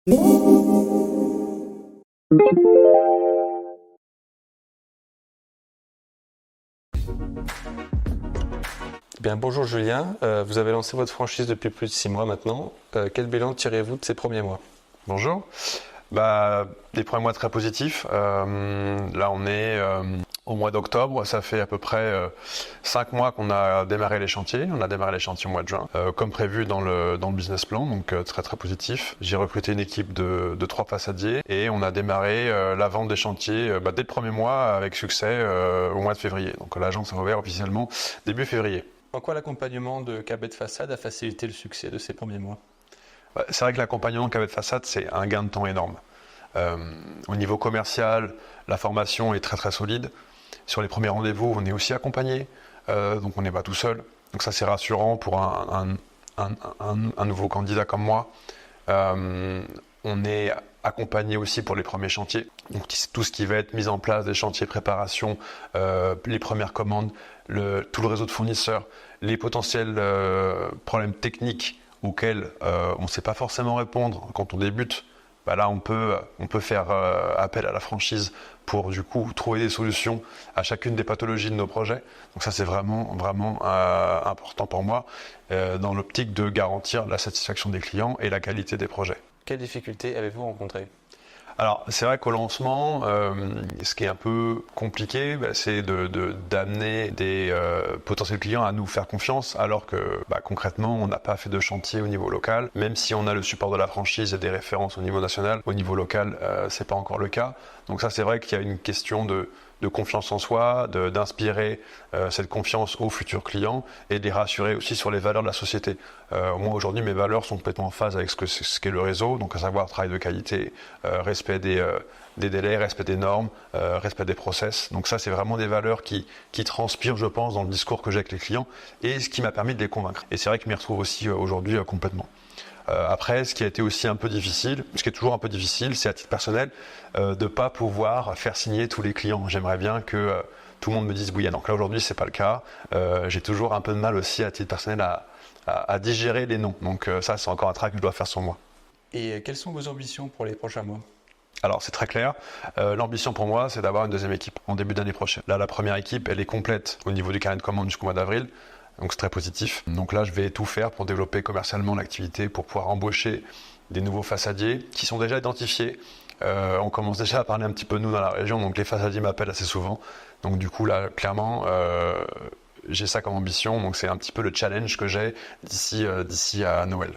Bien, bonjour Julien, vous avez lancé votre franchise depuis plus de 6 mois maintenant. Quel bilan tirez-vous de ces premiers mois? Bonjour. Des premiers mois très positifs. Là, on est au mois d'octobre. Ça fait à peu près 5 mois qu'on a démarré les chantiers. On a démarré les chantiers au mois de juin, comme prévu dans le business plan, donc très très positif. J'ai recruté une équipe de 3 façadiers et on a démarré la vente des chantiers dès le premier mois avec succès au mois de février. Donc l'agence a ouvert officiellement début février. En quoi l'accompagnement de KB de Façade a facilité le succès de ces premiers mois? C'est vrai que l'accompagnement KB de Façade, c'est un gain de temps énorme. Au niveau commercial, la formation est très très solide. Sur les premiers rendez-vous, on est aussi accompagné, donc on n'est pas tout seul. Donc ça, c'est rassurant pour un nouveau candidat comme moi. On est accompagné aussi pour les premiers chantiers. Donc tout ce qui va être mis en place, des chantiers préparation, les premières commandes, tout le réseau de fournisseurs, les potentiels problèmes techniques auxquels on ne sait pas forcément répondre quand on débute. Là, on peut faire appel à la franchise pour du coup trouver des solutions à chacune des pathologies de nos projets. Donc ça, c'est vraiment important pour moi dans l'optique de garantir la satisfaction des clients et la qualité des projets. Quelles difficultés avez-vous rencontrées? Alors, c'est vrai qu'au lancement, ce qui est un peu compliqué, c'est d'amener des potentiels clients à nous faire confiance, alors que concrètement, on n'a pas fait de chantier au niveau local. Même si on a le support de la franchise et des références au niveau national, au niveau local, c'est pas encore le cas. Donc ça, c'est vrai qu'il y a une question de confiance en soi, d'inspirer cette confiance aux futurs clients et de les rassurer aussi sur les valeurs de la société. Moi aujourd'hui, mes valeurs sont complètement en phase avec ce qu'est le réseau, donc à savoir travail de qualité, respect des délais, respect des normes, respect des process. Donc ça, c'est vraiment des valeurs qui transpirent, je pense, dans le discours que j'ai avec les clients et ce qui m'a permis de les convaincre. Et c'est vrai que je m'y retrouve aussi aujourd'hui complètement. Après, ce qui a été aussi un peu difficile, ce qui est toujours un peu difficile, c'est à titre personnel, de ne pas pouvoir faire signer tous les clients. J'aimerais bien que tout le monde me dise oui. Donc là, aujourd'hui, ce n'est pas le cas. J'ai toujours un peu de mal aussi à titre personnel à digérer les noms. Donc ça, c'est encore un travail que je dois faire sur moi. Et quelles sont vos ambitions pour les prochains mois? Alors c'est très clair, l'ambition pour moi c'est d'avoir une deuxième équipe en début d'année prochaine. Là la première équipe elle est complète au niveau du carnet de commande jusqu'au mois d'avril, donc c'est très positif. Donc là je vais tout faire pour développer commercialement l'activité, pour pouvoir embaucher des nouveaux façadiers qui sont déjà identifiés. On commence déjà à parler un petit peu de nous dans la région, donc les façadiers m'appellent assez souvent. Donc du coup là clairement j'ai ça comme ambition, donc c'est un petit peu le challenge que j'ai d'ici à Noël.